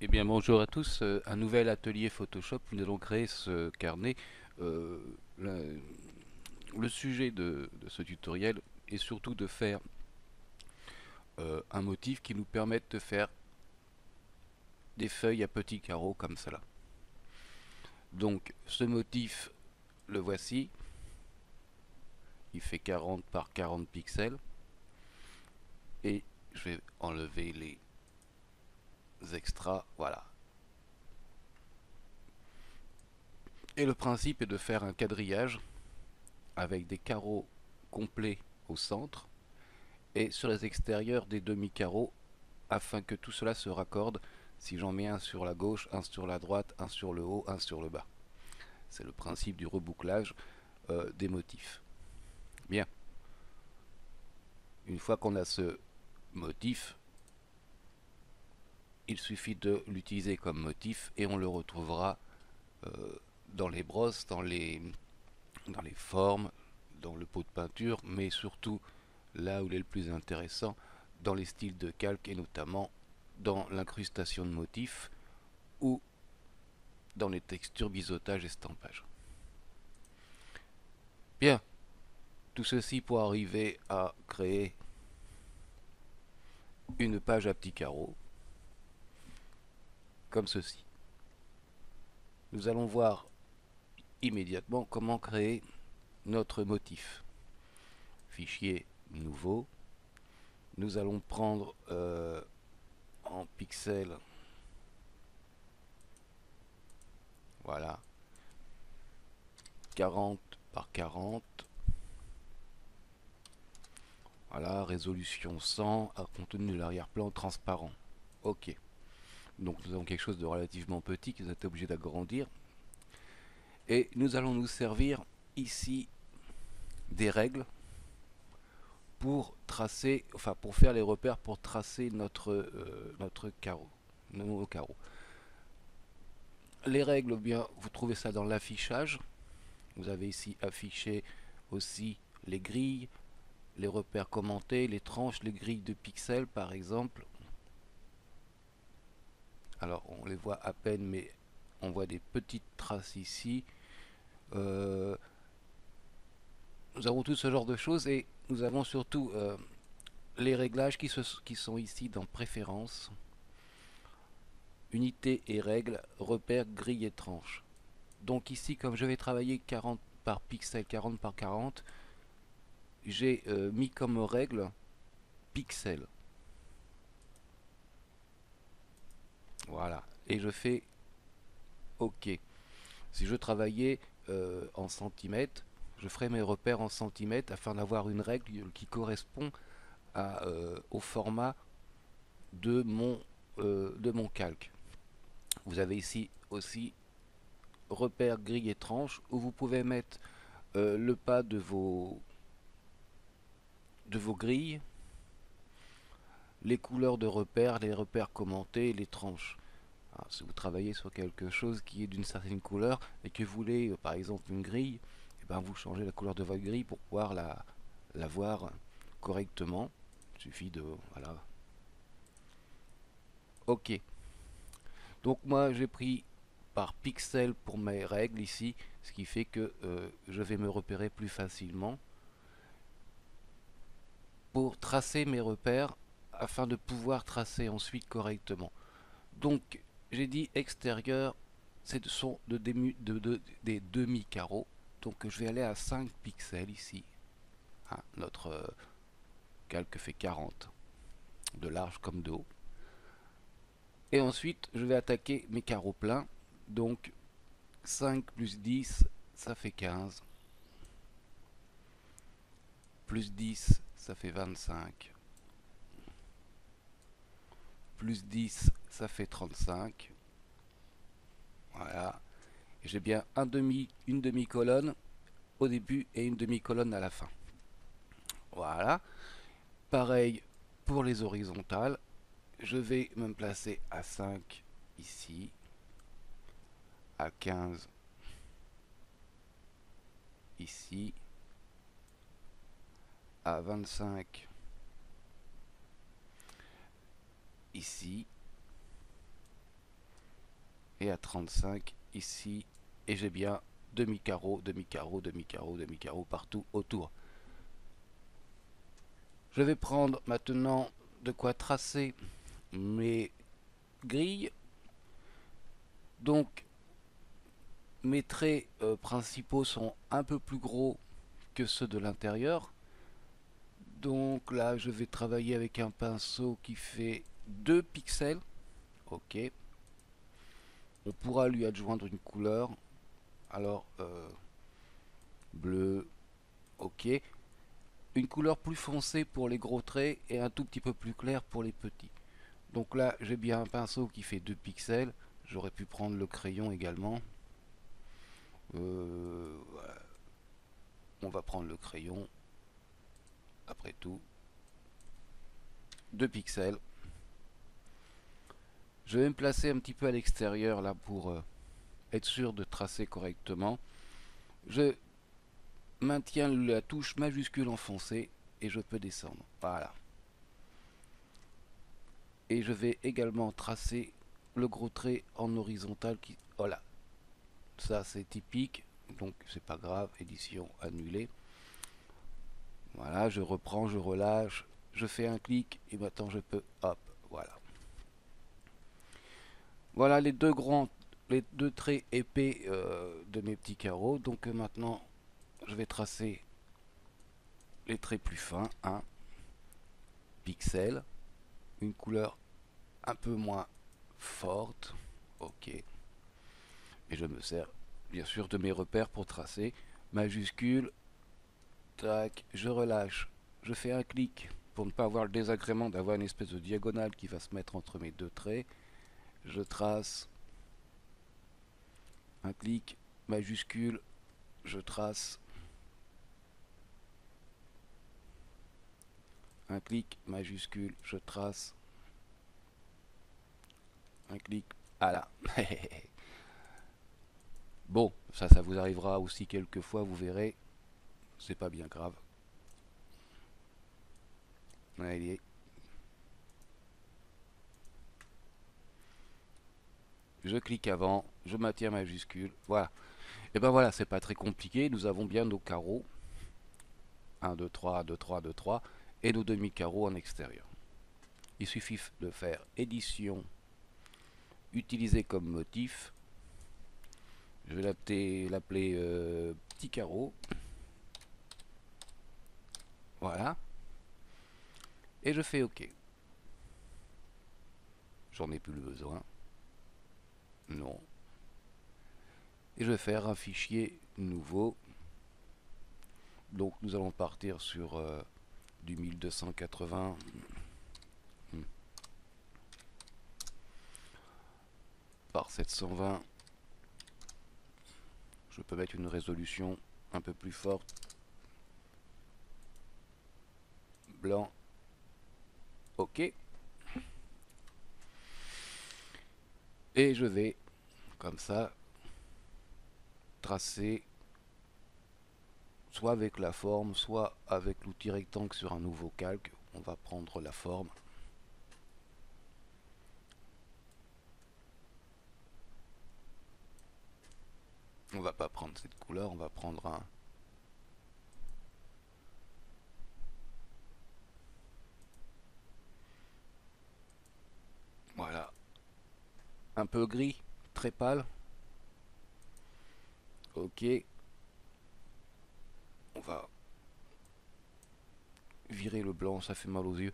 Eh bien bonjour à tous, un nouvel atelier Photoshop, nous allons créer ce carnet. Euh, le, le sujet de ce tutoriel est surtout de faire un motif qui nous permette de faire des feuilles à petits carreaux comme cela. Donc ce motif, le voici, il fait 40 par 40 pixels et je vais enlever les extras, voilà. Et le principe est de faire un quadrillage avec des carreaux complets au centre et sur les extérieurs des demi-carreaux afin que tout cela se raccorde. Si j'en mets un sur la gauche, un sur la droite, un sur le haut, un sur le bas. C'est le principe du rebouclage des motifs. Bien, une fois qu'on a ce motif, il suffit de l'utiliser comme motif et on le retrouvera dans les brosses, dans les formes, dans le pot de peinture, mais surtout là où il est le plus intéressant, dans les styles de calque et notamment dans l'incrustation de motifs ou dans les textures biseautage et stampage. Bien, tout ceci pour arriver à créer une page à petits carreaux, comme ceci. Nous allons voir immédiatement comment créer notre motif. Fichier nouveau. Nous allons prendre en pixels, voilà, 40 par 40. Voilà, résolution 100, à contenu de l'arrière-plan transparent. Ok. Donc nous avons quelque chose de relativement petit que vous êtes obligé d'agrandir. Et nous allons nous servir ici des règles pour tracer, enfin pour faire les repères pour tracer notre carreau, nos carreaux. Les règles, bien, vous trouvez ça dans l'affichage. Vous avez ici affiché aussi les grilles, les repères commentés, les tranches, les grilles de pixels par exemple. Alors on les voit à peine, mais on voit des petites traces ici. Euh, nous avons tout ce genre de choses et nous avons surtout les réglages qui sont ici dans préférences, unité et règles, repères, grilles et tranches. Donc ici, comme je vais travailler 40 par pixel, 40 par 40, j'ai mis comme règle pixel. Voilà. Et je fais OK. Si je travaillais en centimètres, je ferai mes repères en centimètres afin d'avoir une règle qui correspond au format de mon calque. Vous avez ici aussi repères, grilles et tranches où vous pouvez mettre le pas de vos grilles, les couleurs de repères, les repères commentés, les tranches. Alors, si vous travaillez sur quelque chose qui est d'une certaine couleur et que vous voulez par exemple une grille, et ben vous changez la couleur de votre grille pour pouvoir la voir correctement. Il suffit de... Voilà. Ok. Donc moi j'ai pris par pixel pour mes règles ici, ce qui fait que je vais me repérer plus facilement pour tracer mes repères afin de pouvoir tracer ensuite correctement. Donc j'ai dit extérieur, ce sont des demi-carreaux. Donc je vais aller à 5 pixels ici. Hein, notre calque fait 40 de large comme de haut. Et ensuite je vais attaquer mes carreaux pleins. Donc 5 plus 10, ça fait 15. Plus 10, ça fait 25. Plus 10, ça fait 35. Voilà. Et j'ai bien une demi-colonne au début et une demi-colonne à la fin. Voilà. Pareil pour les horizontales. Je vais me placer à 5 ici, à 15 ici, à 25 ici, et à 35 ici, et j'ai bien demi-carreau, demi-carreau, demi-carreau, demi-carreau partout autour. Je vais prendre maintenant de quoi tracer mes grilles. Donc mes traits principaux sont un peu plus gros que ceux de l'intérieur. Donc là je vais travailler avec un pinceau qui fait 2 pixels. Ok. On pourra lui adjoindre une couleur. Alors bleu. Ok. Une couleur plus foncée pour les gros traits et un tout petit peu plus clair pour les petits. Donc là j'ai bien un pinceau qui fait 2 pixels. J'aurais pu prendre le crayon également. Voilà. On va prendre le crayon. Après tout, 2 pixels. Je vais me placer un petit peu à l'extérieur là pour être sûr de tracer correctement. Je maintiens la touche majuscule enfoncée et je peux descendre. Voilà. Et je vais également tracer le gros trait en horizontal qui... Voilà. Ça c'est typique. Donc c'est pas grave. Édition annulée. Voilà. Je reprends, je relâche. Je fais un clic et maintenant je peux... Hop. Voilà. Voilà les deux traits épais de mes petits carreaux. Donc maintenant, je vais tracer les traits plus fins. Un pixel, une couleur un peu moins forte. Ok. Et je me sers bien sûr de mes repères pour tracer. Majuscule, tac, je relâche. Je fais un clic pour ne pas avoir le désagrément d'avoir une espèce de diagonale qui va se mettre entre mes deux traits. Je trace. Un clic, majuscule, je trace. Un clic, majuscule, je trace. Un clic, voilà. Bon, ça vous arrivera aussi quelques fois, vous verrez. C'est pas bien grave. Allez. Je clique avant, je maintiens majuscule, voilà. Et ben voilà, c'est pas très compliqué, nous avons bien nos carreaux. 1, 2, 3, 2, 3, 2, 3, et nos demi-carreaux en extérieur. Il suffit de faire édition, utiliser comme motif. Je vais l'appeler petit carreau. Voilà. Et je fais OK. J'en ai plus le besoin. Non. Et je vais faire un fichier nouveau. Donc nous allons partir sur du 1280 par 720. Je peux mettre une résolution un peu plus forte. Blanc. OK. Et je vais, comme ça, tracer soit avec la forme, soit avec l'outil rectangle sur un nouveau calque. On va prendre la forme. On va pas prendre cette couleur, on va prendre un... Voilà. Un peu gris, très pâle. Ok. On va virer le blanc, ça fait mal aux yeux.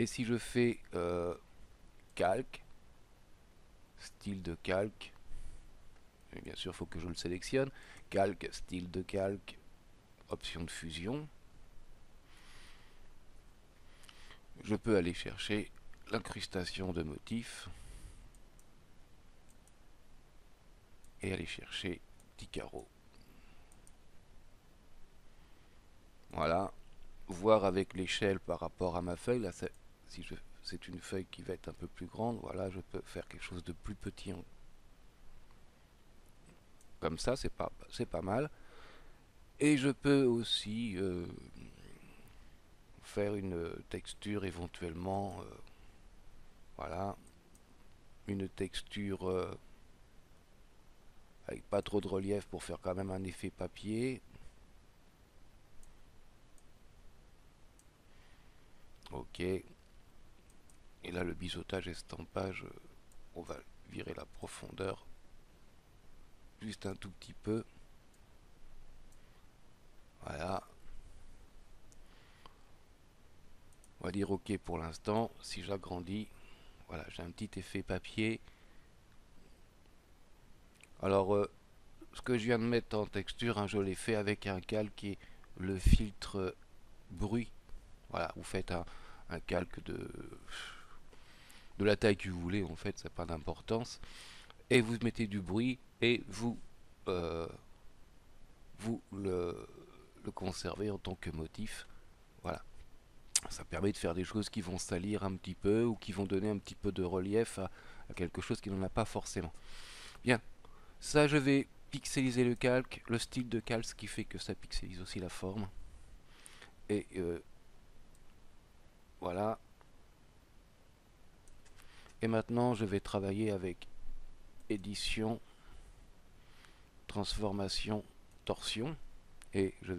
Et si je fais calque, style de calque, et bien sûr il faut que je le sélectionne, calque, style de calque, option de fusion, je peux aller chercher l'incrustation de motifs et aller chercher petit carreau. Voilà, voir avec l'échelle par rapport à ma feuille, là si c'est une feuille qui va être un peu plus grande, voilà, je peux faire quelque chose de plus petit comme ça, c'est pas mal. Et je peux aussi faire une texture éventuellement, voilà, une texture avec pas trop de relief pour faire quand même un effet papier. Ok. Et là, le biseautage estampage, on va virer la profondeur juste un tout petit peu. Voilà. On va dire OK pour l'instant. Si j'agrandis, voilà, j'ai un petit effet papier. Alors, ce que je viens de mettre en texture, hein, je l'ai fait avec un calque qui est le filtre bruit. Voilà, vous faites un calque de la taille que vous voulez, en fait, ça n'a pas d'importance. Et vous mettez du bruit et euh, vous le conservez en tant que motif. Voilà. Ça permet de faire des choses qui vont salir un petit peu ou qui vont donner un petit peu de relief à quelque chose qui n'en a pas forcément. Bien, ça je vais pixeliser le calque, le style de calque, ce qui fait que ça pixelise aussi la forme. Et voilà. Et maintenant je vais travailler avec édition, transformation, torsion. Et je vais